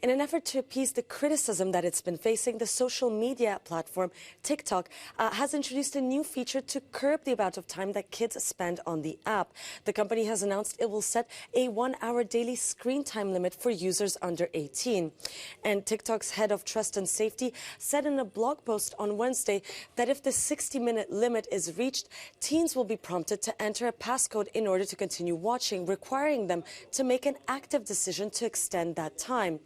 In an effort to appease the criticism that it's been facing, the social media platform TikTok has introduced a new feature to curb the amount of time that kids spend on the app. The company has announced it will set a 1-hour daily screen time limit for users under 18. And TikTok's head of trust and safety said in a blog post on Wednesday that if the 60-minute limit is reached, teens will be prompted to enter a passcode in order to continue watching, requiring them to make an active decision to extend that time.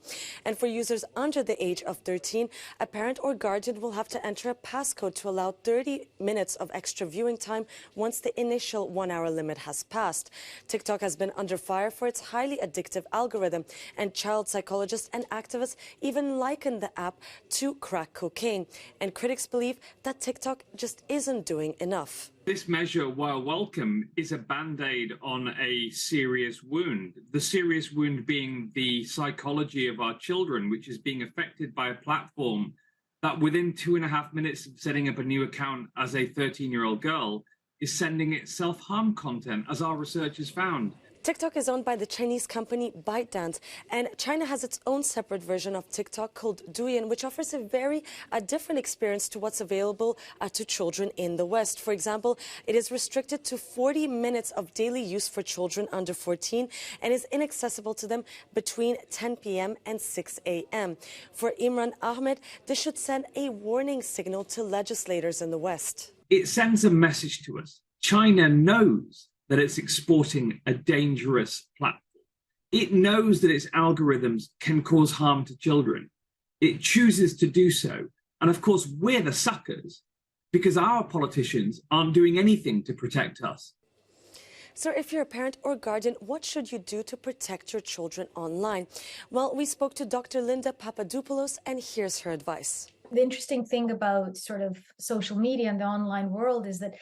And for users under the age of 13, a parent or guardian will have to enter a passcode to allow 30 minutes of extra viewing time once the initial 1-hour limit has passed. TikTok has been under fire for its highly addictive algorithm, and child psychologists and activists even liken the app to crack cocaine. And critics believe that TikTok just isn't doing enough. This measure, while welcome, is a band-aid on a serious wound. The serious wound being the psychology of our children, which is being affected by a platform that within 2.5 minutes of setting up a new account as a 13-year-old girl is sending it self-harm content, as our research has found. TikTok is owned by the Chinese company ByteDance, and China has its own separate version of TikTok called Douyin, which offers a very different experience to what's available to children in the West. For example, it is restricted to 40 minutes of daily use for children under 14 and is inaccessible to them between 10 p.m. and 6 a.m. For Imran Ahmed, this should send a warning signal to legislators in the West. It sends a message to us. China knows that it's exporting a dangerous platform. It knows that its algorithms can cause harm to children. It chooses to do so. And of course, we're the suckers because our politicians aren't doing anything to protect us. So if you're a parent or guardian, what should you do to protect your children online? Well, we spoke to Dr. Linda Papadopoulos, and here's her advice. The interesting thing about sort of social media and the online world is that,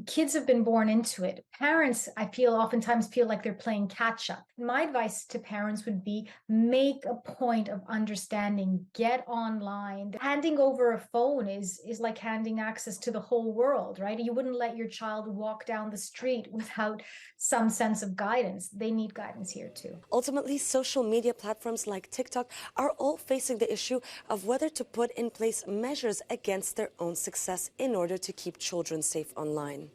kids have been born into it. Parents, I feel, oftentimes feel like they're playing catch up. My advice to parents would be make a point of understanding, get online. Handing over a phone is like handing access to the whole world, right? You wouldn't let your child walk down the street without some sense of guidance. They need guidance here too. Ultimately, social media platforms like TikTok are all facing the issue of whether to put in place measures against their own success in order to keep children safe online.